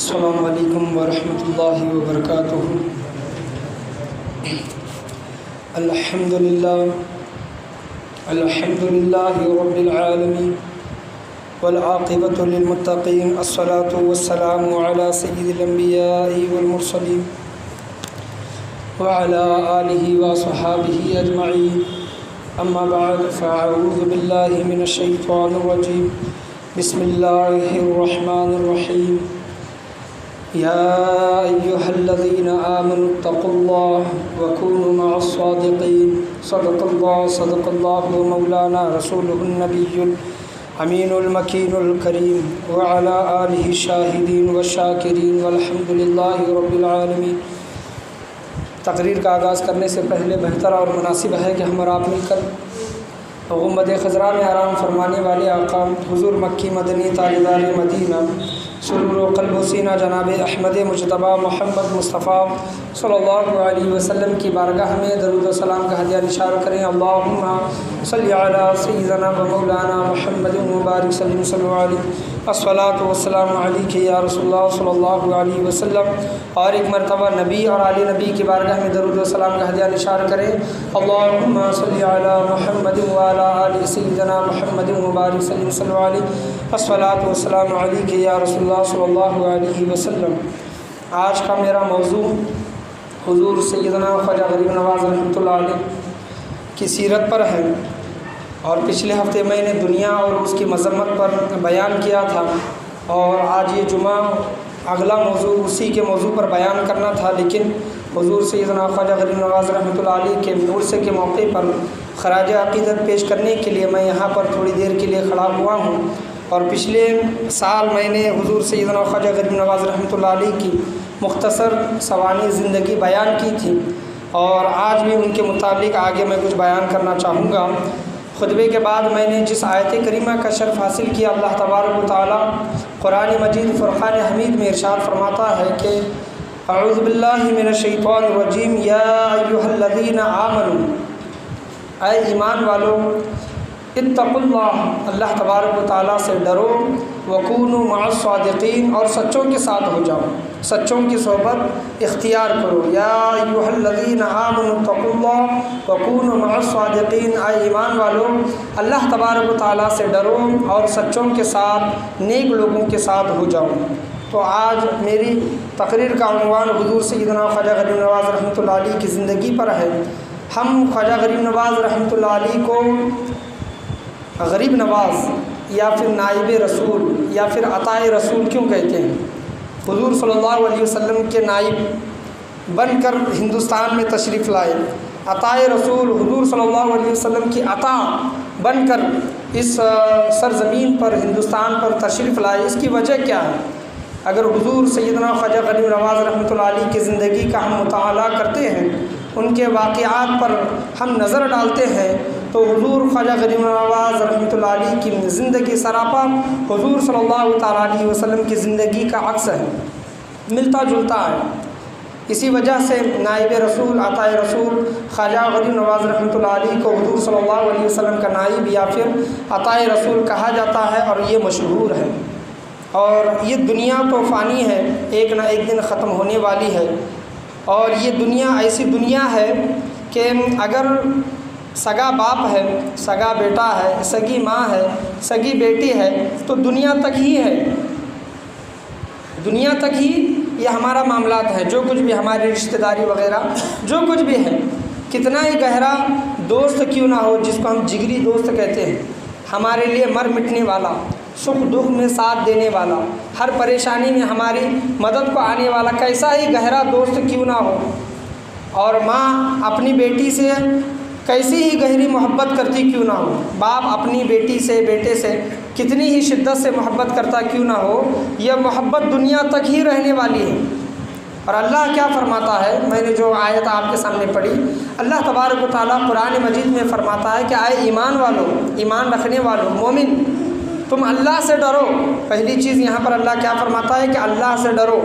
अस्सलामु अलैकुम वरहमतुल्लाहि वबरकातुहू। अल्हम्दुलिल्लाहि रब्बिल आलमीन वल आक़िबतु लिल मुत्तक़ीन अस्सलातु वस्सलामु अला सय्यिदिल अंबियाइ वल मुरसलीन व अला आलिहि व अस्हाबिहि अजमईन। अम्मा बअद फ़अऊज़ु बिल्लाहि मिनश शैतानिर रजीम। बिस्मिल्लाहिर रहमानिर रहीम। या अय्युहल्लज़ीना आमनुत्तक़ुल्लाह व कूनू मअस्सादिक़ीन। सदक़ल्लाहु मौलाना रसूलुहुन नबियुल अमीनुल मकीनुल करीम व अला आलिहि शाहिदीन व शाकिरीन वल्हम्दुलिल्लाहि रब्बिल आलमीन। तकरीर का आगाज़ करने से पहले बेहतर और मुनासिब है कि हम और आप मिलकर गुंबद खज़रा में आराम फरमाने वाले आका हुज़ूर मक्की मदनी ताजदार मदीना सुरूर क़ल्ब व सीना जनाब अहमद मुजतबा मोहम्मद मुस्तफ़ा सल्लल्लाहु अलैहि वसल्लम की बारगाह में दरूद व सलाम का हदिया निशार करें। अल्लाहुम्मा सल्लि अला सय्यिदना व मौलाना मुहम्मदिन व बारिक सल्लल्लाहु अलैहि अस्सलातु वस्सलामु अलैका या रसूलल्लाह सल्लल्लाहु अलैहि वसल्लम। और एक मरतबा नबी और आले नबी की बारगाह में दरूद व सलाम का हदिया निशार करें। अल्लाहुम्मा सल्लि अला मुहम्मदिन व अला आलि सय्यिदना मुहम्मदिन व बारिक सल्लल्लाहु अलैहि अस्सलातु वस्सलामु अलैका या रसूलल्लाह सल्लल्लाहु अलैहि वसल्लम। आज का मेरा मौजू हुज़ूर सैयदना ख्वाजा गरीब नवाज़ रहमतुल्लाह अलैह की सीरत पर है। और पिछले हफ्ते मैंने दुनिया और उसकी मज़म्मत पर बयान किया था और आज ये जुमा अगला मौजू उसी के मौजू पर बयान करना था, लेकिन हुज़ूर सैयदना ख्वाजा गरीब नवाज़ रहमतुल्लाह अलैह के उर्स के मौके पर ख़राज अक़ीदत पेश करने के लिए मैं यहाँ पर थोड़ी देर के लिए खड़ा हुआ हूँ। और पिछले साल मैंने हुज़ूर सैयदना ख्वाजा गरीब नवाज़ रहमतुल्लाह अलैह की मुख्तसर सवानी ज़िंदगी बयान की थी और आज भी उनके मुताबिक आगे मैं कुछ बयान करना चाहूँगा। खुतबे के बाद मैंने जिस आयत करीमा का शर्फ हासिल किया, अल्लाह तबारक व तआला कुरान मजीद फ़ुरक़ान हमीद में इरशाद फरमाता है कि अऊज़ु बिल्लाहि मिनश शैतानिर रजीम। या अय्युहल्लज़ीना आमनू, ऐ ईमान वालो, इत्तक़ुल्लाह, अल्लाह तबारक व तआला से डरो, वकूनू मअस्सादिक़ीन, और सच्चों के साथ हो जाओ, सच्चों की सोहबत इख्तियार करो। या अय्युहल्लज़ीना आमनुत्तक़ुल्लाह वकूनू मअस्सादिक़ीन, आए ईमान वालो, अल्लाह तबारक व तआला से डरो और सच्चों के साथ, नेक लोगों के साथ हो जाओ। तो आज मेरी तकरीर का उन्वान हुज़ूर सैयदना ख्वाजा गरीब नवाज़ रहमतुल्लाह अलैह की ज़िंदगी पर है। हम ख्वाजा गरीब नवाज़ रहमतुल्लाह अलैह को गरीब नवाज़ या फिर नाइब रसूल या फिर अताए रसूल क्यों कहते हैं? हुज़ूर सल्लल्लाहु अलैहि वसल्लम के नाइब बनकर हिंदुस्तान में तशरीफ़ लाए, अताए रसूल हुज़ूर सल्लल्लाहु अलैहि वसल्लम की अता बनकर इस सरज़मीन पर हिंदुस्तान पर तशरीफ़ लाए। इसकी वजह क्या है? अगर हुज़ूर सैयदना ख्वाजा गरीब नवाज़ रहमतुल्लाह अलैह की ज़िंदगी का हम मुताला करते हैं, उनके वाक़यात पर हम नज़र डालते हैं, तो हुज़ूर ख्वाजा गरीब नवाज़ रहमतुल्लाह अलैह की ज़िंदगी सरापा हुज़ूर सल्लल्लाहु तआला अलैहि वसल्लम की ज़िंदगी का अक्स है, मिलता जुलता है। इसी वजह से नाइब रसूल अताए रसूल ख्वाजा गरीब नवाज़ रहमतुल्लाह अलैह को हुज़ूर सल्लल्लाहु अलैहि वसल्लम का नाइब या फिर अताए रसूल कहा जाता है और ये मशहूर है। और ये दुनिया तो फ़ानी है, एक ना एक दिन ख़त्म होने वाली है। और ये दुनिया ऐसी दुनिया है कि अगर सगा बाप है, सगा बेटा है, सगी माँ है, सगी बेटी है, तो दुनिया तक ही है, दुनिया तक ही ये हमारा मामलात है। जो कुछ भी हमारी रिश्तेदारी वगैरह जो कुछ भी है, कितना ही गहरा दोस्त क्यों ना हो, जिसको हम जिगरी दोस्त कहते हैं, हमारे लिए मर मिटने वाला, सुख दुख में साथ देने वाला, हर परेशानी में हमारी मदद को आने वाला, कैसा ही गहरा दोस्त क्यों ना हो। और माँ अपनी बेटी से कैसी ही गहरी मोहब्बत करती क्यों ना हो, बाप अपनी बेटी से बेटे से कितनी ही शिद्दत से मोहब्बत करता क्यों ना हो, यह मोहब्बत दुनिया तक ही रहने वाली है। और अल्लाह क्या फरमाता है, मैंने जो आयत आपके सामने पढ़ी, अल्लाह तबारक व तआला कुरान मजीद में फ़रमाता है कि आए ईमान वालों, ईमान रखने वालों, मोमिन, तुम अल्लाह से डरो। पहली चीज़ यहाँ पर अल्लाह क्या फरमाता है कि अल्लाह से डरो,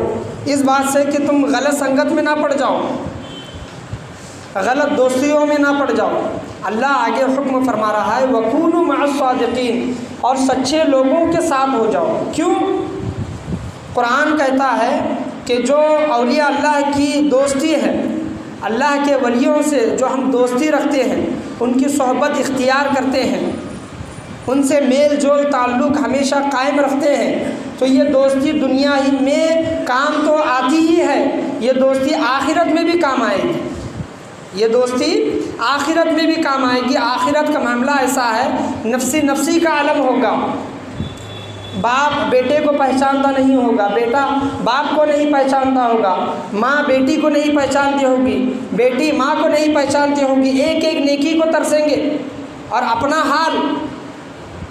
इस बात से कि तुम गलत संगत में ना पड़ जाओ, गलत दोस्तियों में ना पड़ जाओ। अल्लाह आगे हुक्म फरमा रहा है वकूनू मअस्सादिकीन, और सच्चे लोगों के साथ हो जाओ। क्यों? कुरान कहता है कि जो औलिया अल्लाह की दोस्ती है, अल्लाह के वलियों से जो हम दोस्ती रखते हैं, उनकी सोहबत इख्तियार करते हैं, उनसे मेल जोल ताल्लुक़ हमेशा कायम रखते हैं, तो ये दोस्ती दुनिया ही में काम तो आती ही है, ये दोस्ती आखिरत में भी काम आएगी। ये दोस्ती आखिरत में भी काम आएगी। आखिरत का मामला ऐसा है, नफ्सी नफ्सी का आलम होगा। बाप बेटे को पहचानता नहीं होगा, बेटा बाप को नहीं पहचानता होगा, माँ बेटी को नहीं पहचानती होगी, बेटी माँ को नहीं पहचानती होगी। एक एक नेकी को तरसेंगे और अपना हाल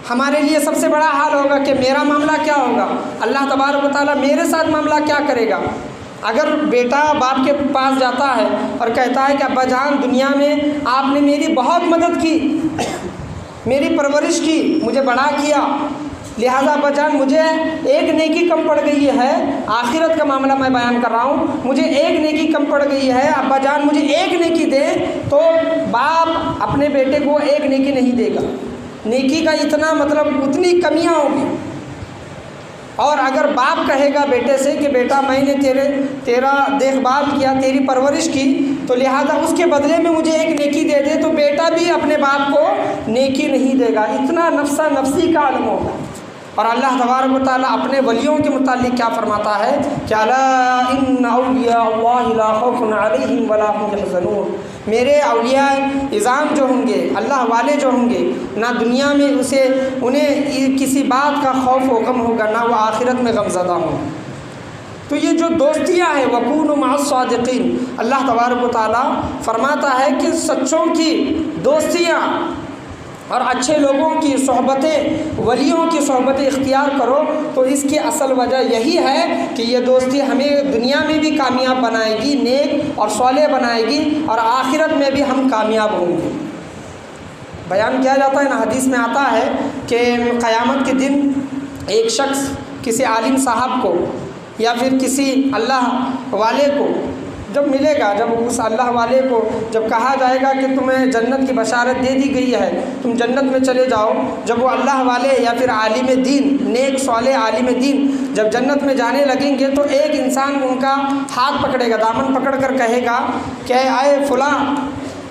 हमारे लिए सबसे बड़ा हाल होगा कि मेरा मामला क्या होगा, अल्लाह तबारक व तआला मेरे साथ मामला क्या करेगा। अगर बेटा बाप के पास जाता है और कहता है कि अब्बा जान, दुनिया में आपने मेरी बहुत मदद की, मेरी परवरिश की, मुझे बड़ा किया, लिहाजा अब्बा जान मुझे एक नेकी कम पड़ गई है। आखिरत का मामला मैं बयान कर रहा हूँ, मुझे एक नेकी कम पड़ गई है, अब्बा जान मुझे एक नेकी दे, तो बाप अपने बेटे को एक नेकी नहीं देगा। नेकी का इतना मतलब उतनी कमियाँ होंगी। और अगर बाप कहेगा बेटे से कि बेटा मैंने तेरा देखभाल किया, तेरी परवरिश की, तो लिहाजा उसके बदले में मुझे एक नेकी दे दे, तो बेटा भी अपने बाप को नेकी नहीं देगा। इतना नफ्सा नफ्सी का आलम होगा। और अल्लाह तबारक व तआला अपने वलियों के मुतालिक क्या फरमाता है कि अला इन्ना औलिया अल्लाहि ला खौफुन अलैहिम वला हुम यहज़नून। मेरे औलिया इज़ाम जो होंगे, अल्लाह वाले जो होंगे, ना दुनिया में उन्हें किसी बात का खौफ व गम होगा, ना वो आखिरत में गमज़दा होंगे। तो ये जो दोस्तियाँ हैं, वकूनु मअस सादिक़ीन, अल्लाह तबारक व तआला फरमाता है कि सच्चों की दोस्तियाँ और अच्छे लोगों की सोहबतें, वलियों की सोहबतें इख्तियार करो। तो इसकी असल वजह यही है कि ये दोस्ती हमें दुनिया में भी कामयाब बनाएगी, नेक और सालेह बनाएगी, और आखिरत में भी हम कामयाब होंगे। बयान किया जाता है ना, हदीस में आता है कि क़यामत के दिन एक शख्स किसी आलिम साहब को या फिर किसी अल्लाह वाले को जब मिलेगा, जब उस अल्लाह वाले को जब कहा जाएगा कि तुम्हें जन्नत की बशारत दे दी गई है, तुम जन्नत में चले जाओ, जब वो अल्लाह वाले या फिर आलिम दीन, नेक सालेह आलिम दीन जब जन्नत में जाने लगेंगे, तो एक इंसान उनका हाथ पकड़ेगा, दामन पकड़ कर कहेगा कि आए फलां,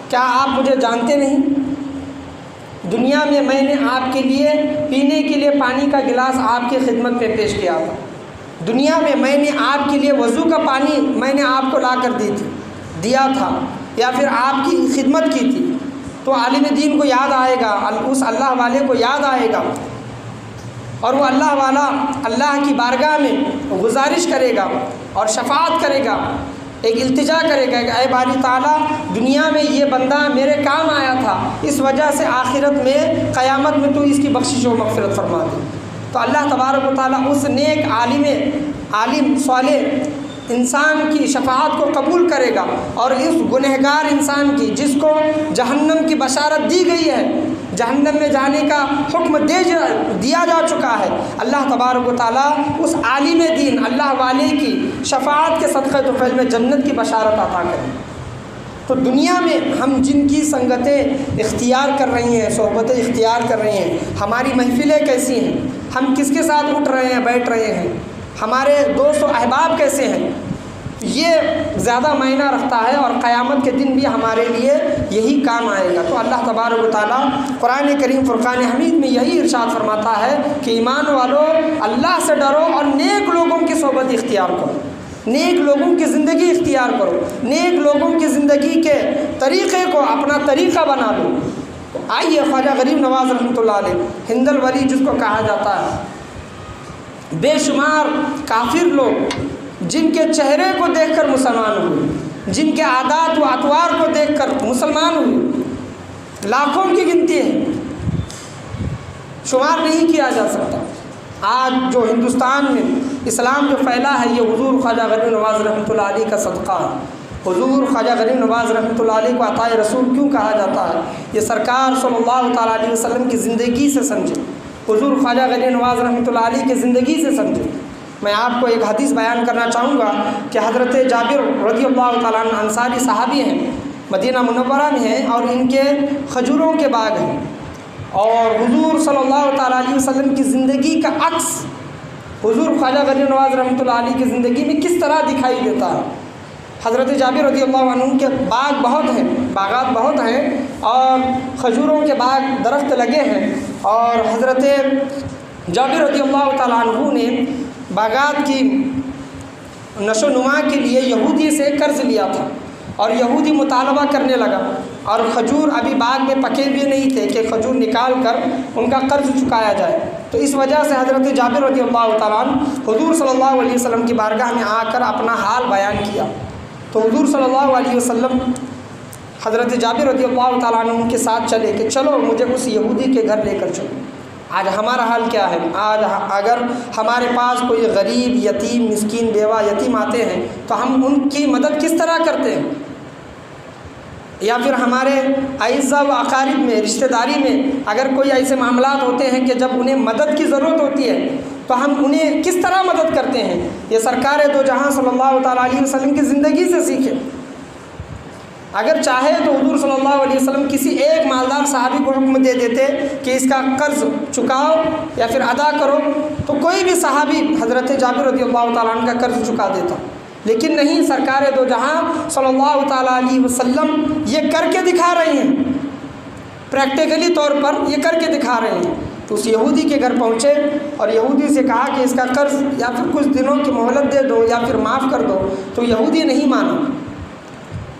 क्या आप मुझे जानते नहीं? दुनिया में मैंने आपके लिए पीने के लिए पानी का गिलास आपकी खिदमत में पेश किया था, दुनिया में मैंने आपके लिए वज़ू का पानी मैंने आपको ला कर दिया था, या फिर आपकी खिदमत की थी। तो आलिम दीन को याद आएगा, उस अल्लाह वाले को याद आएगा, और वो अल्लाह वाला अल्लाह की बारगाह में गुजारिश करेगा और शफाअत करेगा, एक इल्तिजा करेगा कि ऐ बारी ताला, दुनिया में ये बंदा मेरे काम आया था, इस वजह से आखिरत में क़यामत में तो इसकी बख्शिश व मग़फ़िरत फरमा दे। तो अल्लाह तबारक व तआला उस नेक आलिम सालेह इंसान की शफाअत को कबूल करेगा, और इस गुनहगार इंसान की, जिसको जहन्नम की बशारत दी गई है, जहन्नम में जाने का हुक्म दिया जा चुका है, अल्लाह तबारक व तआला उस आलिम दीन अल्लाह वाले की शफाअत के सदक़े तुफ़ैल में जन्नत की बशारत अता करें। तो दुनिया में हम जिनकी संगतें इख्तियार कर रही हैं, सोहबतें इख्तियार कर रहे हैं, हमारी महफ़िलें कैसी हैं, हम किसके साथ उठ रहे हैं, बैठ रहे हैं, हमारे दोस्त और अहबाब कैसे हैं, ये ज़्यादा मायना रखता है। और क़यामत के दिन भी हमारे लिए यही काम आएगा। तो अल्लाह तबारक व तआला कुरान करीम फ़ुरक़ान हमीद में यही इरशाद फरमाता है कि ईमान वालों, अल्लाह से डरो और नेक लोगों की सोहबत इख्तियार करो, नेक लोगों की ज़िंदगी इख्तियार करो, नेक लोगों की ज़िंदगी के तरीक़े को अपना तरीक़ा बना लो। आइए, ख्वाजा गरीब नवाज़ रहमतुल्लाह अलैह, हिंदल वली जिसको कहा जाता है, बेशुमार काफिर लोग जिनके चेहरे को देखकर मुसलमान हुए, जिनके आदात व अतवार को देखकर मुसलमान हुए, लाखों की गिनती है, शुमार नहीं किया जा सकता। आज जो हिंदुस्तान में इस्लाम जो फैला है, ये हुज़ूर ख्वाजा गरीब नवाज़ रहमतुल्लाह अलैह का सदक़ा है। हुज़ूर ख्वाजा गरीब नवाज़ रहमतुल्लाह अलैह को अताए रसूल क्यों कहा जाता है? ये सरकार सल्लल्लाहु तआला अलैहि वसल्लम की ज़िंदगी से समझे, हुज़ूर ख्वाजा गरीब नवाज़ रहमतुल्लाह अलैह की ज़िंदगी से समझे। मैं आपको एक हदीस बयान करना चाहूँगा कि हज़रत जाबिर रज़ियल्लाहु तआला अन्हु अंसारी सहाबी हैं, मदीना मुनव्वरा में हैं, और इनके खजूरों के बाग हैं, और हुज़ूर सल्लल्लाहु तआला अलैहि वसल्लम की ज़िंदगी का अक्स हुजूर ख्वाजा गनी नवाज़ रहमतुल्लाह अलैह की ज़िंदगी में किस तरह दिखाई देता है। हज़रत जाबिर रज़ियल्लाहु अन्हु के बाग बहुत हैं, बागात बहुत हैं और खजूरों के बाग दरख्त लगे हैं। और हज़रत जाबिर रज़ियल्लाहु ताला अन्हु ने बागात की नशो नुमा के लिए यहूदी से कर्ज़ लिया था और यहूदी मुतालबा करने लगा और खजूर अभी बाग में पके भी नहीं थे कि खजूर निकाल कर उनका कर्ज़ चुकाया जाए। तो इस वजह से हज़रत जाबिर रज़ियल्लाहु ताला अन्हु हुज़ूर सल्लल्लाहु अलैहि वसल्लम की बारगाह में आकर अपना हाल बयान किया। तो हुज़ूर सल्लल्लाहु अलैहि वसल्लम हज़रत जाबिर रज़ियल्लाहु ताला अन्हु के साथ चले कि चलो मुझे उस यहूदी के घर लेकर चलो। आज हमारा हाल क्या है, आज अगर हमारे पास कोई गरीब, यतीम, मिस्कीन, बेवा, यतीम आते हैं तो हम उनकी मदद किस तरह करते हैं, या फिर हमारे अइज़ा व अकारिब में, रिश्तेदारी में अगर कोई ऐसे मामलात होते हैं कि जब उन्हें मदद की ज़रूरत होती है तो हम उन्हें किस तरह मदद करते हैं। ये सरकार दो जहां सल्लल्लाहु ताला अलैहि वसल्लम की ज़िंदगी से सीखे। अगर चाहे तो हुज़ूर सल्लल्लाहु अलैहि वसल्लम किसी एक मालदार सहाबी को हुक्म दे देते कि इसका कर्ज़ चुकाओ या फिर अदा करो, तो कोई भी सहाबी हज़रत जाबिर रज़ियल्लाहु ताला अन्हु का कर्ज़ चुका देता। लेकिन नहीं, सरकार दो जहां सल्लल्लाहु ताला अलैहि वसल्लम ये करके दिखा रही हैं, प्रैक्टिकली तौर पर ये करके दिखा रहे हैं। तो उस यहूदी के घर पहुँचे और यहूदी से कहा कि इसका कर्ज़ या फिर कुछ दिनों की मोहलत दे दो या फिर माफ़ कर दो। तो यहूदी नहीं माना,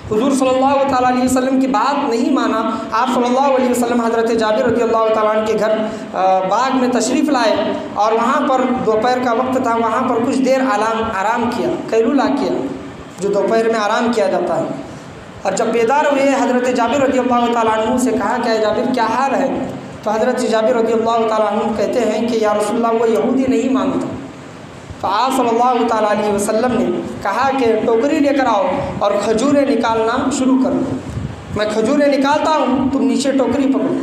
हुज़ूर सल्लल्लाहु ताला अलैहि वसल्लम की बात नहीं माना। आप सल्लल्लाहु अलैहि वसल्लम हज़रत जाबिर रज़ियल्लाहु ताला अन्हु के घर बाग में तशरीफ़ लाए और वहाँ पर दोपहर का वक्त था, वहाँ पर कुछ देर आराम किया, कैलूला किया, जो दोपहर में आराम किया जाता है। और जब बेदार हुए हज़रत जाबिर रज़ियल्लाहु ताला अन्हु से कहा क्या जाबिर क्या हाल है। तो हज़रत जाबिर रज़ियल्लाहु ताला अन्हु कहते हैं कि या रसूलल्लाह वो यहूदी नहीं मानता। तो आप सल्लल्लाहु ताला अलैहि वसल्लम ने कहा कि टोकरी लेकर आओ और खजूरें निकालना शुरू कर दो। मैं खजूरें निकालता हूँ, तुम नीचे टोकरी पकड़ो।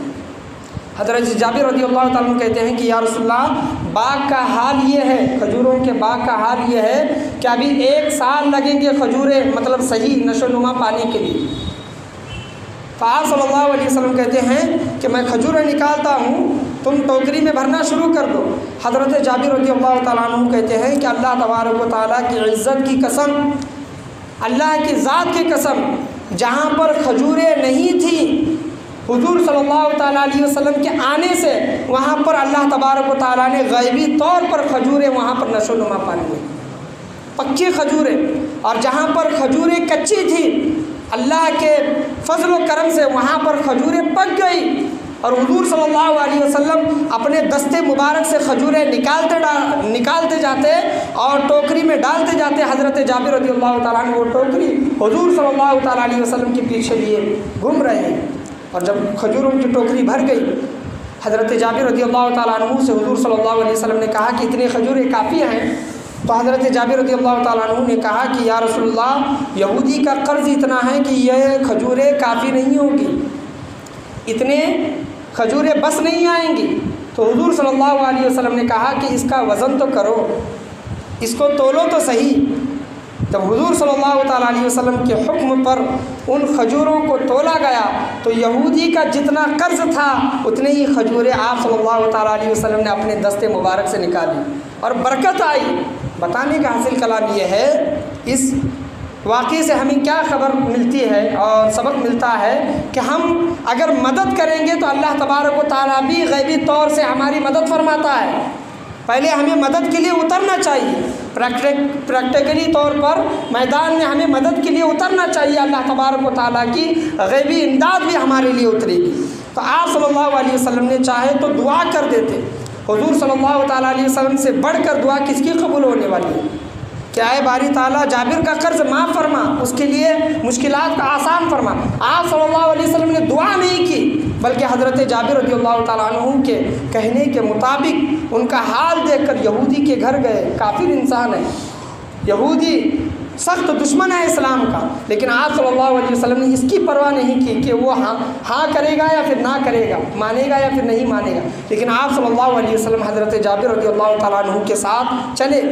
हज़रत जाबिर रज़ियल्लाहु ताला अन्हु कहते हैं कि या रसूलल्लाह बाग का हाल ये है, खजूरों के बाग का हाल ये है कि अभी 1 साल लगेंगे खजूरें मतलब सही नशोनुमा पाने के लिए। तो आप सल्लल्लाहु अलैहि वसल्लम कहते हैं कि मैं खजूरें निकालता हूँ, तुम टोकरी में भरना शुरू कर दो। हज़रत जाबिर रज़ियल्लाहु ताला अन्हु कहते हैं कि अल्लाह तबारक व तआला की इज़्ज़त की कसम, अल्लाह की ज़ात की कसम, जहाँ पर खजूरें नहीं थी हुज़ूर सल्लल्लाहु ताला अलैहि वसल्लम के आने से वहाँ पर अल्लाह तबारक व तआला ने गैबी तौर पर खजूरें वहाँ पर नशोनुमा पानी हुई, पक्की खजूरें। और जहाँ पर खजूरें कच्ची थी अल्लाह के फजल व करम से वहाँ पर खजूरें पक गई और हुज़ूर सल्लल्लाहु अलैहि वसल्लम अपने दस्ते मुबारक से खजूरें निकालते जाते और टोकरी में डालते जाते। हज़रत जाबिर रज़ियल्लाहु ताला अन्हु वो टोकरी हुज़ूर सल्लल्लाहु ताला अलैहि वसल्लम के पीछे लिए घूम रहे हैं। और जब खजूरों की टोकरी भर गई, हज़रत जाबिर रज़ियल्लाहु ताला अन्हु से हुज़ूर सल्लल्लाहु अलैहि वसल्लम ने कहा कि इतनी खजूरें काफ़ी हैं। तो हज़रत जाबिर रज़ियल्लाहु ताला अन्हु ने कहा कि या रसूलल्लाह यहूदी का कर्ज़ इतना है कि यह खजूरें काफ़ी नहीं होगी, इतने खजूरें बस नहीं आएंगी। तो हुज़ूर सल्लल्लाहु अलैहि वसल्लम ने कहा कि इसका वज़न तो करो, इसको तोलो तो सही। जब हुज़ूर सल्लल्लाहु ताला अलैहि वसल्लम के हुक्म पर उन खजूरों को तोला गया तो यहूदी का जितना कर्ज़ था उतने ही खजूरें आप सल्लल्लाहु ताला अलैहि वसल्लम ने अपने दस्ते मुबारक से निकाली और बरकत आई। बताने का हासिल कलाम यह है, इस वाक़े से हमें क्या ख़बर मिलती है और सबक मिलता है कि हम अगर मदद करेंगे तो अल्लाह तबारक व तआला भी गैबी तौर से हमारी मदद फरमाता है। पहले हमें मदद के लिए उतरना चाहिए, प्रैक्टिकली तौर पर मैदान में हमें मदद के लिए उतरना चाहिए। अल्लाह तबारक व तआला की गैबी इमदाद भी हमारे लिए उतरेगी। तो आप सल्लल्लाहु अलैहि वसल्लम ने चाहे तो दुआ कर देते। हुज़ूर सल्लल्लाहु ताला अलैहि वसल्लम से बढ़कर दुआ किसकी कबूल होने वाली है? क्या है बारी ताला जाबिर का कर्ज़ माफ़ फरमा, उसके लिए मुश्किलात का आसान फरमा। आप सल्लल्लाहु अलैहि वसल्लम ने दुआ नहीं की बल्कि हज़रत जाबिर रज़ियल्लाहु ताला अन्हु के कहने के मुताबिक उनका हाल देखकर यहूदी के घर गए। काफिर इंसान है, यहूदी सख्त दुश्मन है इस्लाम का, लेकिन आप सल्लल्लाहु अलैहि वसल्लम ने इसकी परवाह नहीं की कि वो हाँ करेगा या फिर ना करेगा, मानेगा या फिर नहीं मानेगा। लेकिन आप सल्लल्लाहु अलैहि वसल्लम हज़रत जाबिर रज़ियल्लाहु ताला अन्हु के साथ चले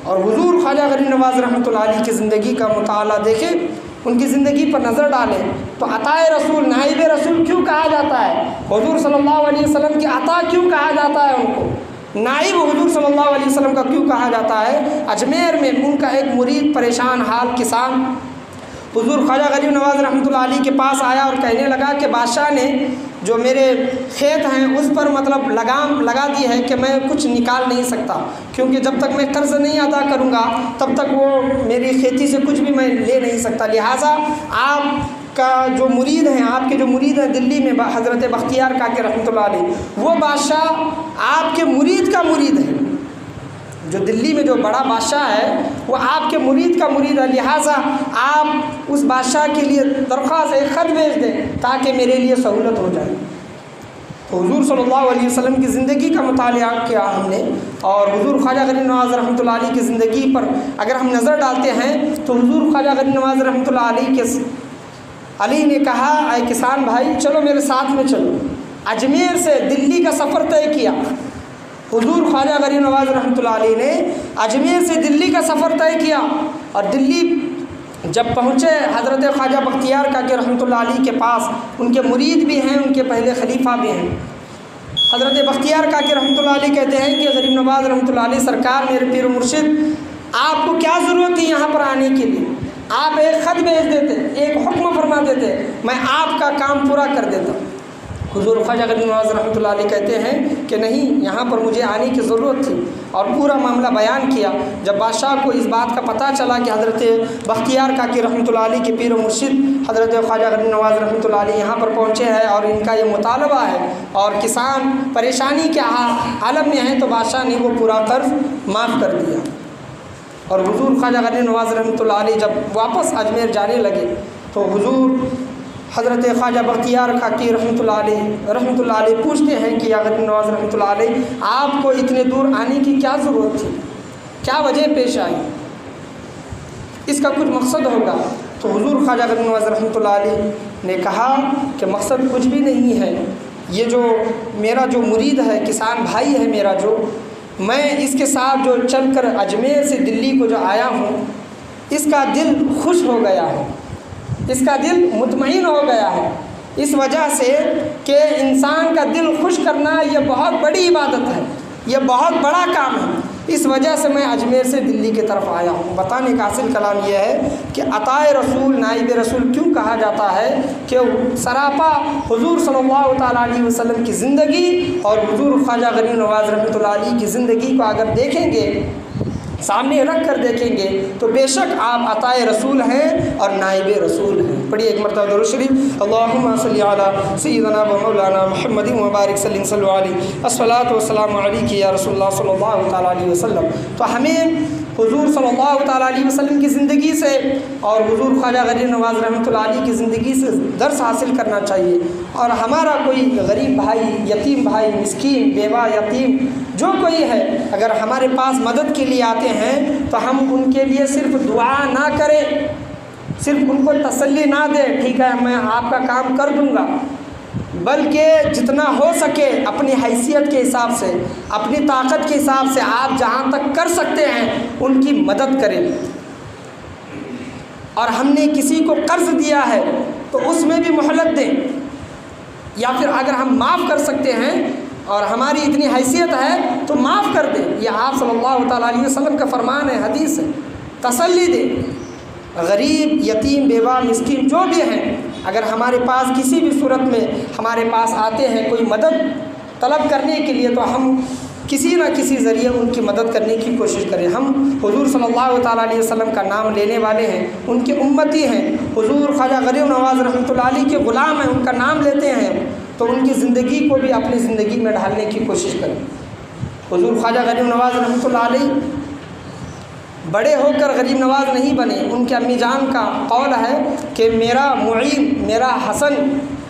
और हुज़ूर ख्वाजा गनी नवाज़ रहमतुल्लाह अलैह की ज़िंदगी का मुताला देखें, उनकी ज़िंदगी पर नज़र डालें तो अताए रसूल, नाइब रसूल क्यों कहा जाता है? हुज़ूर सल्लल्लाहु अलैहि वसल्लम की अता क्यों कहा जाता है उनको? नाइब हुजूर सल्लल्लाहु अलैहि वसल्लम का क्यों कहा जाता है? अजमेर में उनका एक मुरीद परेशान हाल किसान हुजूर ख्वाजा गरीब नवाज़ रहमतुल्लाह अलैह के पास आया और कहने लगा कि बादशाह ने जो मेरे खेत हैं उस पर मतलब लगाम लगा दी है कि मैं कुछ निकाल नहीं सकता, क्योंकि जब तक मैं कर्ज़ नहीं अदा करूँगा तब तक वो मेरी खेती से कुछ भी मैं ले नहीं सकता। लिहाजा आपका जो मुरीद हैं, आपके जो मुरीद हैं दिल्ली में हज़रत बख्तियार काकी रहमतुल्लाह अलैह, वो बादशाह आपके मुरीद का मुरीद है। जो दिल्ली में जो बड़ा बादशाह है वो आपके मुरीद का मुरीद है। लिहाजा आप उस बादशाह के लिए दरख्वास्त एक ख़त भेज दें ताकि मेरे लिए सहूलत हो जाए। तो हुजूर सल्लल्लाहु अलैहि वसल्लम की ज़िंदगी का मुतालिया किया हमने, और हुजूर ख्वाजा गरीब नवाज़ रहमतुल्लाह अलैह की ज़िंदगी पर अगर हम नज़र डालते हैं तो हुजूर ख्वाजा गरीब नवाज़ रहमतुल्लाह अलैह ने कहा, ऐ किसान भाई चलो मेरे साथ में चलो। अजमेर से दिल्ली का सफ़र तय किया। हुजूर ख्वाजा गरीब नवाज़ रहमतुल्लाह अलैह ने अजमेर से दिल्ली का सफ़र तय किया, और दिल्ली जब पहुँचे हज़रत ख्वाजा बख्तियार काकी रहमतुल्लाह अलैह के पास, उनके मुरीद भी हैं, उनके पहले खलीफा भी हैं। हज़रत बख्तियार काकी रहमतुल्लाह अलैह कहते हैं कि गरीब नवाज़ रहमतुल्लाह अलैह सरकार, मेरे पीर मुर्शिद, आपको क्या ज़रूरत थी यहाँ पर आने के लिए? आप एक ख़त भेज देते, एक हुक्म फरमा देते, मैं आपका काम पूरा कर देता। हुजूर ख्वाजा गरीब नवाज़ रहमतुल्लाह अलैह कहते हैं कि नहीं, यहाँ पर मुझे आने की ज़रूरत थी, और पूरा मामला बयान किया। जब बादशाह को इस बात का पता चला कि हज़रत बख्तियार काकी रहमतुल्लाह अलैह के पीर मुर्शिद हज़रत ख्वाजा गरीब नवाज़ रहमतुल्लाह अलैह यहाँ पर पहुँचे हैं और इनका ये मुतालबा है और किसान परेशानी के आलम में हैं, तो बादशाह ने वो पूरा कर्ज़ माफ़ कर दिया। और हुजूर ख्वाजा गरीब नवाज़ रहमतुल्लाह अलैह जब वापस अजमेर जाने लगे तो हुजूर हज़रत ख्वाजा बख्तियार काकी रहमतुल्लाह अलैह पूछते हैं कि या गरीब नवाज़ रहमतुल्लाह अलैह, आपको इतने दूर आने की क्या ज़रूरत थी, क्या वजह पेश आई, इसका कुछ मकसद होगा। तो हुजूर ख्वाजा गरीब नवाज़ रहमतुल्लाह अलैह ने कहा कि मकसद कुछ भी नहीं है, ये जो मेरा जो मुरीद है, किसान भाई है मेरा, जो मैं इसके साथ जो चल कर अजमेर से दिल्ली को जो आया हूँ, इसका दिल खुश हो गया है, इसका दिल मुतमईन हो गया है, इस वजह से कि इंसान का दिल खुश करना ये बहुत बड़ी इबादत है, ये बहुत बड़ा काम है। इस वजह से मैं अजमेर से दिल्ली की तरफ आया हूँ। बताने का हासिल कलाम यह है कि अताए रसूल नाइब रसूल क्यों कहा जाता है कि सरापा हुजूर सल्लल्लाहु ताला अलैहि वसल्लम की ज़िंदगी और हुजूर ख्वाजा गरीब नवाज़ रहमतुल्लाह अलैह की ज़िंदगी को अगर देखेंगे, सामने रख कर देखेंगे, तो बेशक आप अताए रसूल हैं और नाइब रसूल हैं। पढ़िए एक मरतबा दुरूद शरीफ, अल्लाहुम्मा सल्ली अला सय्यिदना व मौलाना मुहम्मदिन व बारिक सल्लल्लाहु अलैहि अस्सलातु वस्सलामु अलैका या रसूलुल्लाह सल्लल्लाहु ताला अलैहि वसल्लम। तो हमें हुजूर सल्लल्लाहु ताला अलैहि वसल्लम की ज़िंदगी से और हुजूर ख्वाजा गरीब नवाज़ रहमतुल्लाह अलैह की ज़िंदगी से दर्स हासिल करना चाहिए। और हमारा कोई गरीब भाई, यतीम भाई, मिस्कीन, बेवा, यतीम जो कोई है, अगर हमारे पास मदद के लिए आते हैं तो हम उनके लिए सिर्फ दुआ ना करें, सिर्फ उनको तसल्ली ना दें, ठीक है मैं आपका काम कर दूंगा, बल्कि जितना हो सके अपनी हैसियत के हिसाब से, अपनी ताकत के हिसाब से आप जहाँ तक कर सकते हैं उनकी मदद करें। और हमने किसी को कर्ज़ दिया है तो उसमें भी मोहलत दें, या फिर अगर हम माफ़ कर सकते हैं और हमारी इतनी हैसियत है तो माफ़ कर दें। यह आप सल्लल्लाहु ताला अलैहि वसल्लम का फरमान है, हदीस है। तसल्ली दें। गरीब, यतीम, बेवा, मिस्कीन जो भी हैं, अगर हमारे पास किसी भी सूरत में हमारे पास आते हैं कोई मदद तलब करने के लिए, तो हम किसी न किसी ज़रिए उनकी मदद करने की कोशिश करें। हम हुजूर सल्लल्लाहु ताला अलैहि वसल्लम का नाम लेने वाले हैं, उनके उम्मती हैं, हुजूर ख्वाजा गरीब नवाज़ रहमतुल्लाह अलैह के ग़ुलाम हैं, उनका नाम लेते हैं, तो उनकी ज़िंदगी को भी अपनी ज़िंदगी में ढालने की कोशिश करें। हुजूर ख्वाजा गरीब नवाज़ रहमतुल्लाह अलैह बड़े होकर गरीब नवाज नहीं बने। उनके अम्मी जान का कौल है कि मेरा मुईन, मेरा हसन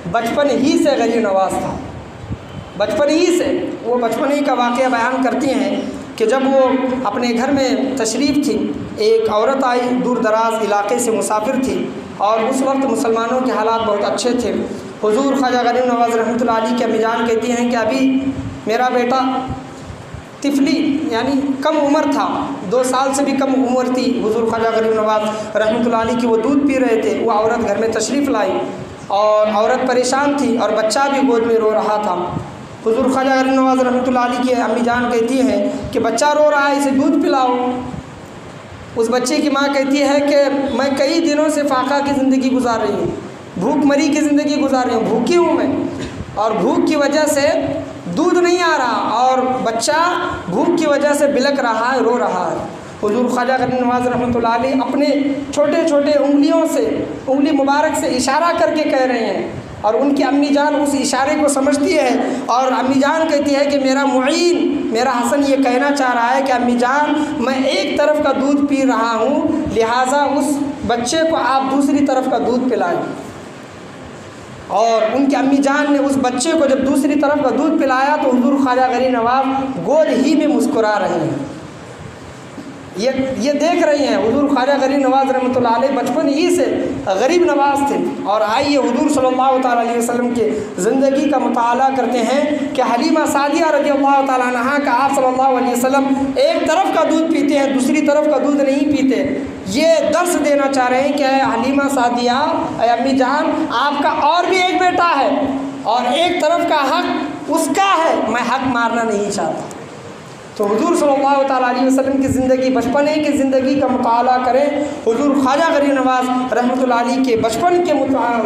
बचपन ही से गरीब नवाज था, बचपन ही से। वो बचपन ही का वाक़या बयान करती हैं कि जब वो अपने घर में तशरीफ़ थी, एक औरत आई, दूर दराज इलाके से मुसाफिर थी, और उस वक्त मुसलमानों के हालात बहुत अच्छे थे। हुजूर ख्वाजा गरीब नवाज़ रहमतुल्लाह अलैह की अम्मी जान कहती हैं कि अभी मेरा बेटा तिफली यानी कम उम्र था, 2 साल से भी कम उम्र थी। हुजूर ख्वाजा गरीब नवाज़ रहमतुल्लाह अलैह की वो दूध पी रहे थे, वो औरत घर में तशरीफ़ लाई और औरत परेशान थी और बच्चा भी गोद में रो रहा था। हुज़ूर ख्वाजा गरीब नवाज़ रहमतुल्लाह अलैह की अम्मी जान कहती हैं कि बच्चा रो रहा है, इसे दूध पिलाओ। उस बच्चे की माँ कहती है कि मैं कई दिनों से फाका की ज़िंदगी गुजार रही हूँ, भूखमरी की ज़िंदगी गुजार रही हूँ, भूखी हूँ मैं, और भूख की वजह से दूध नहीं आ रहा और बच्चा भूख की वजह से बिलक रहा है, रो रहा है। हुज़ूर ख्वाजा गरीब नवाज़ रहमतुल्लाह अलैह अपने छोटे छोटे उंगलियों से, उंगली मुबारक से इशारा करके कह रहे हैं, और उनकी अम्मी जान उस इशारे को समझती है, और अम्मी जान कहती है कि मेरा मुईन, मेरा हसन ये कहना चाह रहा है कि अम्मी जान मैं एक तरफ का दूध पी रहा हूँ, लिहाजा उस बच्चे को आप दूसरी तरफ का दूध पिलाएं। और उनकी अम्मी जान ने उस बच्चे को जब दूसरी तरफ का दूध पिलाया तो हुज़ूर ख्वाजा गरीब नवाज़ गोद ही में मुस्कुरा रहे हैं। ये देख रही हैं हुज़ूर ख्वाजा गरीब नवाज़ रहमतुल्लाह अलैह बचपन ही से गरीब नवाज़ थे। और आइए हुज़ूर सल्लल्लाहु तआला अलैहि वसल्लम के ज़िंदगी का मुताला करते हैं कि हलीमा सादिया रज़ियल्लाहु तआला अन्हा का आप सल्लल्लाहु अलैहि वसल्लम एक तरफ का दूध पीते हैं, दूसरी तरफ का दूध नहीं पीते। ये दर्स देना चाह रहे हैं कि हलीमा सादिया, अम्मी जान, आपका और भी एक बेटा है और एक तरफ का हक उसका है, मैं हक मारना नहीं चाहता। तो हुज़ूर सल्लल्लाहु तआला अलैहि वसल्लम की ज़िंदगी, बचपने की ज़िंदगी का मुताला करें, हुज़ूर ख्वाजा गरीब नवाज़ रहमतुल्लाह अलैह के बचपन के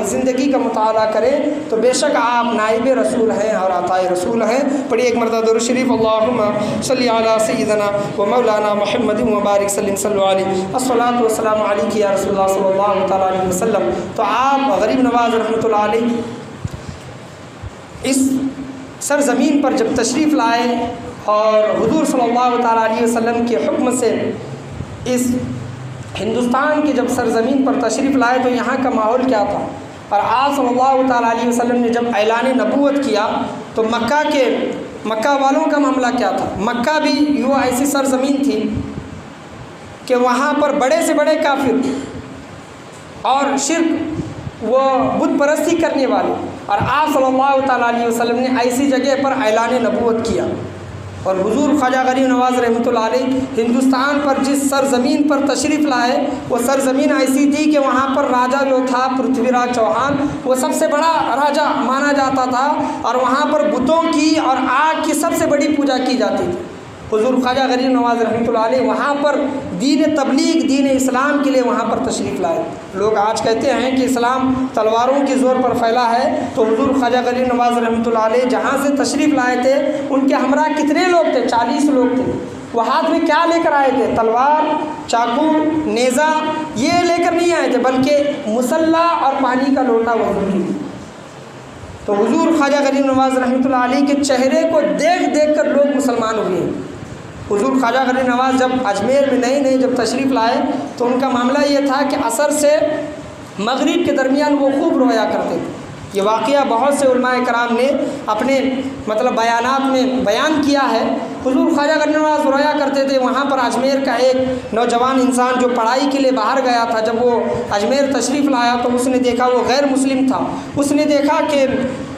ज़िंदगी का मुताला करें तो बेशक आप नाइब रसूल हैं और अताए रसूल हैं। पढ़िए एक मरतबा दुरूद शरीफ, अल्लाहुम्मा सल्लि अला सय्यिदना व मौलाना मुहम्मदिन व बारिक सल्लल्लाहु अलैहि अस्सलातु वस्सलामु अलैका या रसूलल्लाह सल्लल्लाहु तआला अलैहि वसल्लम। तो आप गरीब नवाज़ रहमतुल्लाह अलैह इस सरज़मीन पर जब तशरीफ़ लाए और हुज़ूर सल्लल्लाहु तआला अलैहि वसल्लम के हुक्म से इस हिंदुस्तान की जब सरज़मीन पर तशरीफ़ लाए तो यहाँ का माहौल क्या था। और आप सल्लल्लाहु तआला अलैहि वसल्लम ने जब ऐलान नबूवत किया तो मक्का वालों का मामला क्या था। मक्का भी यूँ ऐसी सरज़मीन थी कि वहाँ पर बड़े से बड़े काफिर और शिर्क व बुत परस्ती करने वाले, और आप सल्लल्लाहु तआला अलैहि वसल्लम ने ऐसी जगह पर ऐलान नबूवत किया। और हुज़ूर ख्वाजा गरीब नवाज़ रहमतुल्लाह अलैह हिंदुस्तान पर जिस सरज़मीन पर तशरीफ़ लाए वो सरज़मीन ऐसी थी कि वहाँ पर राजा जो था पृथ्वीराज चौहान, वो सबसे बड़ा राजा माना जाता था और वहाँ पर बुतों की और आग की सबसे बड़ी पूजा की जाती थी। हुज़ूर ख्वाजा गरीब नवाज़ रहमतुल्लाह अलैह वहाँ पर दीन तबलीग, दीन इस्लाम के लिए वहाँ पर तशरीफ़ लाए। लोग आज कहते हैं कि इस्लाम तलवारों के ज़ोर पर फैला है, तो हुज़ूर ख्वाजा गरीब नवाज़ रहमतुल्लाह अलैह जहाँ से तशरीफ़ लाए थे उनके हमरा कितने लोग थे? 40 लोग थे। वो हाथ में क्या लेकर आए थे? तलवार, चाकू, नेज़ा ये लेकर नहीं आए थे, बल्कि मुसल्ला और पानी का लोटा वज़ू की। तो हुज़ूर ख्वाजा गरीब नवाज़ रहमतुल्लाह अलैह के चेहरे को देख देख कर लोग मुसलमान हुए। हुज़ूर ख्वाजा गरीब नवाज़ जब अजमेर में नए जब तशरीफ़ लाए तो उनका मामला ये था कि असर से मगरिब के दरमियान वो खूब रोया करते थे। ये वाक़या बहुत से उलमाए कराम ने अपने बयानात में बयान किया है। हुज़ूर ख्वाजा गरीब नवाज़ रोया करते थे। वहाँ पर अजमेर का एक नौजवान इंसान जो पढ़ाई के लिए बाहर गया था, जब वो अजमेर तशरीफ़ लाया तो उसने देखा, वो गैर मुस्लिम था, उसने देखा कि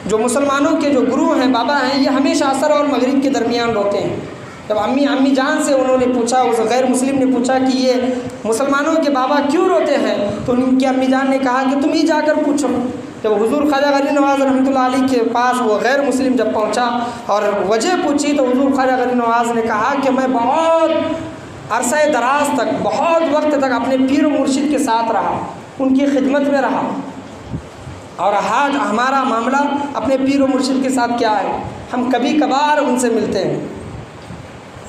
जो मुसलमानों के जो गुरु हैं, बाबा हैं, ये हमेशा असर और मगरिब के दरमियान रोते हैं। जब अम्मी जान से उन्होंने पूछा, उस गैर मुस्लिम ने पूछा कि ये मुसलमानों के बाबा क्यों रोते हैं, तो उनकी अम्मी जान ने कहा कि तुम ही जाकर पूछो। जब हुज़ूर ख्वाजा गरीब नवाज़ रहमतुल्लाह अलैह के पास वो गैर मुस्लिम जब पहुंचा और वजह पूछी तो हुज़ूर ख्वाजा गरीब नवाज़ ने कहा कि मैं बहुत अरसा दराज तक, बहुत वक्त तक अपने पीर मुर्शिद के साथ रहा, उनकी खिदमत में रहा, और आज हमारा मामला अपने पीर मुर्शिद के साथ क्या है, हम कभी कभार उनसे मिलते हैं,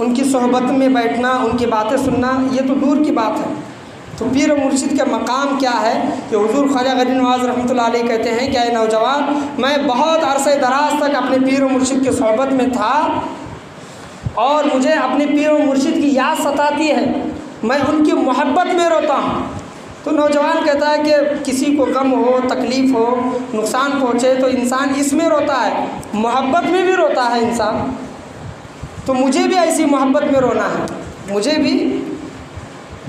उनकी सोहबत में बैठना, उनकी बातें सुनना ये तो दूर की बात है। तो पीर मुर्शिद का मकाम क्या है कि हुज़ूर ख्वाजा गरीब नवाज़ रहमतुल्लाह अलैह कहते हैं कि नौजवान, मैं बहुत अरसे दराज तक अपने पीर मुर्शिद की सोहबत में था और मुझे अपने पीर मुर्शिद की याद सताती है, मैं उनकी मोहब्बत में रोता हूँ। तो नौजवान कहता है कि किसी को गम हो, तकलीफ़ हो, नुकसान पहुँचे तो इंसान इसमें रोता है, मोहब्बत में भी रोता है इंसान। तो मुझे भी ऐसी मोहब्बत में रोना है, मुझे भी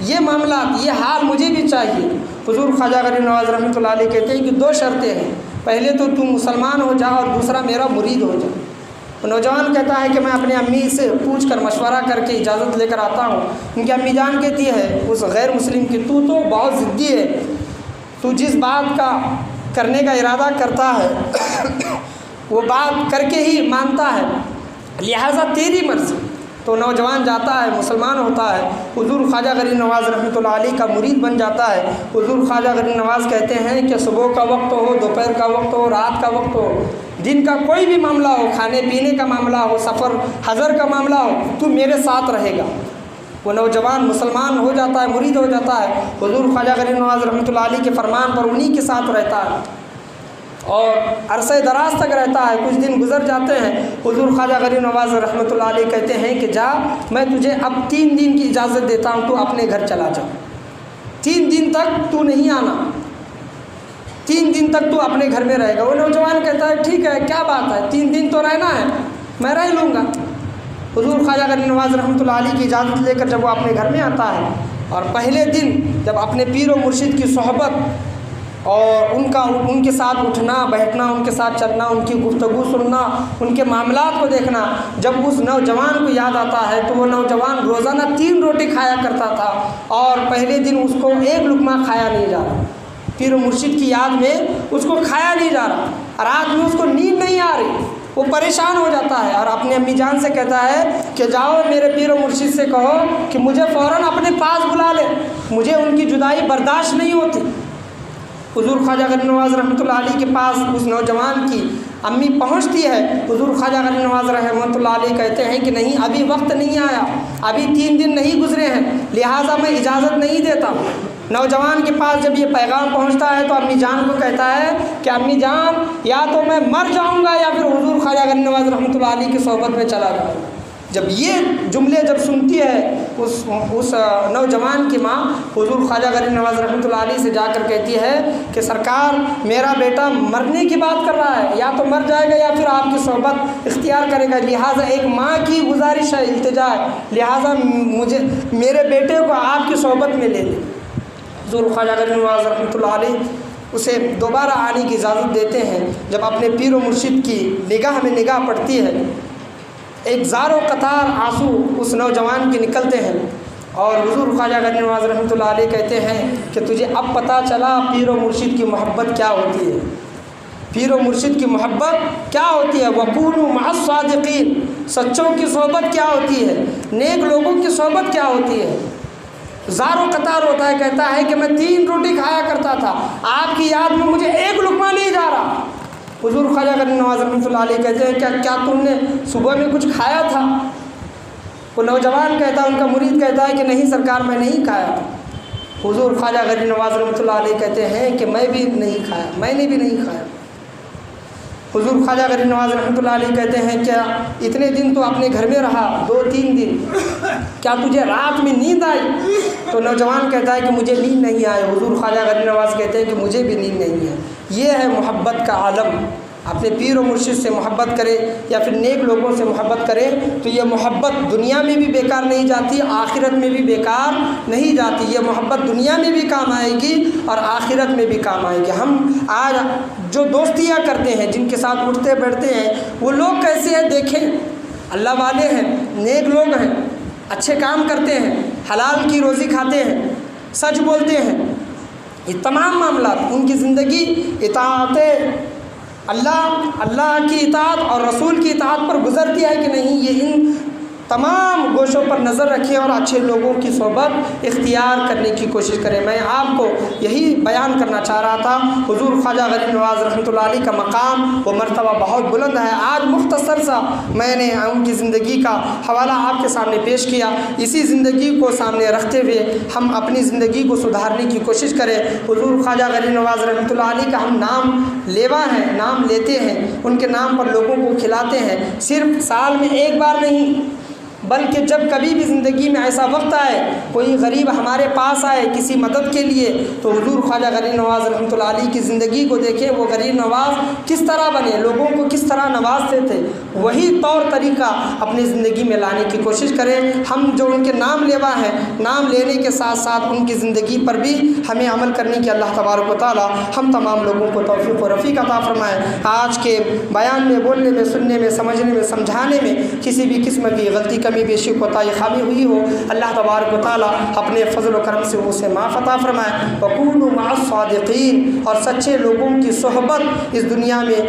ये मामला, ये हाल मुझे भी चाहिए। हुज़ूर ख्वाजा गरीब नवाज़ रहमतुल्लाह अलैह कहते हैं कि 2 शर्तें हैं, पहले तो तू मुसलमान हो जा और दूसरा मेरा मुरीद हो जा। तो नौजवान कहता है कि मैं अपनी अम्मी से पूछ कर मशवरा करके इजाज़त लेकर आता हूँ। उनकी अम्मी जान कहती है उस गैर मुस्लिम की, तू तो बहुत ज़िद्दी है, तू जिस बात का करने का इरादा करता है वो बात करके ही मानता है, लिहाजा तेरी मर्ज़ी। तो नौजवान जाता है, मुसलमान होता है, हुज़ूर ख्वाजा गरीब नवाज़ रहमतुल्लाह अलैह का मुरीद बन जाता है। हुज़ूर ख्वाजा गरीब नवाज़ कहते हैं कि सुबह का वक्त हो, दोपहर का वक्त हो, रात का वक्त हो, दिन का कोई भी मामला हो, खाने पीने का मामला हो, सफ़र हज़र का मामला हो, तू मेरे साथ रहेगा। वो नौजवान मुसलमान हो जाता है, मुरीद हो जाता है, हुज़ूर ख्वाजा गरीब नवाज़ रहमतुल्लाह अलैह के फरमान पर उन्हीं के साथ रहता है और अरसे दराज तक रहता है। कुछ दिन गुजर जाते हैं, हुज़ूर ख्वाजा गरीब नवाज़ रहमतुल्लाह अलैह कहते हैं कि जा, मैं तुझे अब 3 दिन की इजाज़त देता हूँ, तू अपने घर चला जा। 3 दिन तक तू नहीं आना, 3 दिन तक तू अपने घर में रहेगा। वो नौजवान कहता है ठीक है, क्या बात है, 3 दिन तो रहना है, मैं रह लूँगा। हुज़ूर ख्वाजा गरीब नवाज़ रहमतुल्लाह अलैह की इजाज़त लेकर जब वो अपने घर में आता है और पहले दिन जब अपने पीर और मुर्शिद की सोहबत और उनके साथ उठना बैठना, उनके साथ चलना, उनकी गुफ्तगू सुनना, उनके मामलात को देखना, जब उस नौजवान को याद आता है तो वो नौजवान रोज़ाना 3 रोटी खाया करता था और पहले दिन उसको 1 लुक़मा खाया नहीं जा रहा। पीर और मुर्शिद की याद में उसको खाया नहीं जा रहा, रात में उसको नींद नहीं आ रही, वो परेशान हो जाता है और अपने अम्मी जान से कहता है कि जाओ मेरे पीर और मुर्शिद से कहो कि मुझे फ़ौरन अपने पास बुला ले, मुझे उनकी जुदाई बर्दाश्त नहीं होती। हुज़ूर ख्वाजा गरीब नवाज़ रहमतुल्लाह अलैह के पास उस नौजवान की अम्मी पहुंचती है। हुज़ूर ख्वाजा गरीब नवाज़ रहमतुल्लाह अलैह कहते हैं कि नहीं, अभी वक्त नहीं आया, अभी 3 दिन नहीं गुजरे हैं, लिहाजा मैं इजाज़त नहीं देता। नौजवान के पास जब ये पैगाम पहुंचता है तो अम्मी जान को कहता है कि अम्मी जान, या तो मैं मर जाऊंगा या फिर हुज़ूर ख्वाजा गरीब नवाज़ रहमतुल्लाह अलैह की सोहबत में चला जाऊँगा। जब ये जुमले जब सुनती है उस नौजवान की माँ हुज़ूर ख्वाजा गरीब नवाज़ रहमतुल्लाह अलैह से जाकर कहती है कि सरकार, मेरा बेटा मरने की बात कर रहा है, या तो मर जाएगा या फिर आपकी सोहबत इख्तियार करेगा, लिहाजा एक माँ की गुजारिश है, इल्तिजा है, लिहाजा मुझे मेरे बेटे को आपकी सोहबत में ले लें। हुज़ूर ख्वाजा गरीब नवाज़ रहमतुल्लाह अलैह उसे दोबारा आने की इजाज़त देते हैं। जब अपने पीर व मुर्शिद की निगाह में निगाह पड़ती है, एक ज़ारो कतार आंसू उस नौजवान के निकलते हैं और हुज़ूर ख्वाजा गरीब नवाज़ रहमतुल्लाह अलैह कहते हैं कि तुझे अब पता चला पीर व मुर्शिद की मोहब्बत क्या होती है, पीर व मुर्शिद की मोहब्बत क्या होती है। वकूनू मअस सादिकीन, सच्चों की सोहबत क्या होती है, नेक लोगों की सोहबत क्या होती है। ज़ारो कतार होता है, कहता है कि मैं 3 रोटी खाया करता था, आपकी याद में मुझे 1 लुक़मा नहीं जा रहा। हुज़ूर ख्वाजा गरीब नवाज़ रहमतुल्लाह अलैह कहते हैं क्या तुमने सुबह में कुछ खाया था? वो नौजवान कहता है, उनका मुरीद कहता है कि नहीं सरकार, मैं नहीं खाया था। हुज़ूर ख्वाजा गरीब नवाज़ रहमतुल्लाह अलैह कहते हैं कि मैं भी नहीं खाया, मैंने भी नहीं खाया। हुज़ूर ख्वाजा गरीब नवाज़ रहमतुल्लाह अलैह कहते हैं क्या इतने दिन तो अपने घर में रहा, 2-3 दिन, क्या तुझे रात में नींद आई? तो नौजवान कहता है कि मुझे नींद नहीं आई। हुज़ूर ख्वाजा गरीब नवाज़ कहते हैं कि मुझे भी नींद नहीं है। ये है मोहब्बत का आलम। अपने पीर व मुर्शिद से मोहब्बत करे या फिर नेक लोगों से मोहब्बत करे तो ये मोहब्बत दुनिया में भी बेकार नहीं जाती, आखिरत में भी बेकार नहीं जाती। ये मोहब्बत दुनिया में भी काम आएगी और आखिरत में भी काम आएगी। हम आज जो दोस्तियाँ करते हैं, जिनके साथ उठते बैठते हैं, वो लोग कैसे हैं देखें, अल्लाह वाले हैं, नेक लोग हैं, अच्छे काम करते हैं, हलाल की रोज़ी खाते हैं, सच बोलते हैं। ये तमाम मामला उनकी ज़िंदगी इताअत अल्लाह की इताअत और रसूल की इताअत पर गुजरती है कि नहीं, ये इन तमाम गोशों पर नज़र रखें और अच्छे लोगों की सोहबत इख्तियार करने की कोशिश करें। मैं आपको यही बयान करना चाह रहा था। हुज़ूर ख्वाजा गरीब नवाज़ रहमतुल्लाह अलैह का मकाम व मर्तबा बहुत बुलंद है। आज मुख्तसर सा मैंने उनकी ज़िंदगी का हवाला आपके सामने पेश किया। इसी ज़िंदगी को सामने रखते हुए हम अपनी ज़िंदगी को सुधारने की कोशिश करें। हुज़ूर ख्वाजा गरीब नवाज़ रहमतुल्लाह अलैह का हम नाम लेवा हैं, नाम लेते हैं, उनके नाम पर लोगों को खिलाते हैं, सिर्फ साल में 1 बार नहीं, बल्कि जब कभी भी ज़िंदगी में ऐसा वक्त आए, कोई गरीब हमारे पास आए किसी मदद के लिए, तो हुज़ूर ख्वाजा गरीब नवाज़ रहमतुल्लाह अलैह की ज़िंदगी को देखें। वो गरीब नवाज़ किस तरह बने, लोगों को किस तरह नवाजते थे, वही तौर तरीका अपनी ज़िंदगी में लाने की कोशिश करें। हम जो उनके नाम लेवा हैं, नाम लेने के साथ साथ उनकी ज़िंदगी पर भी हमें अमल करने की अल्लाह तबारक व तआला हम तमाम लोगों को तौफ़ीक़ व रफ़ीक अता फ़रमाए। आज के बयान में, बोलने में, सुनने में, समझने में, समझाने में किसी भी किस्म की गलती कमी कमी बेशी कोताही खामी हुई हो, अल्लाह तबारक व तआला अपने फ़ज़ल व करम से उसे माफ़ अता फ़रमाए। वकूनू मअस-सादिक़ीन, और सच्चे लोगों की सोहबत इस दुनिया में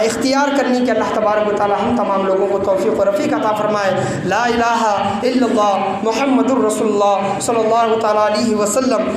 इख्तियार करने की अल्लाह तबारक व तआला हम तमाम लोगों को तौफ़ीक़ व रफ़ीक़ अता फ़रमाए। ला इलाहा इल्लल्लाह मुहम्मदुर रसूलुल्लाह सल्लल्लाहु तआला अलैहि वसल्लम।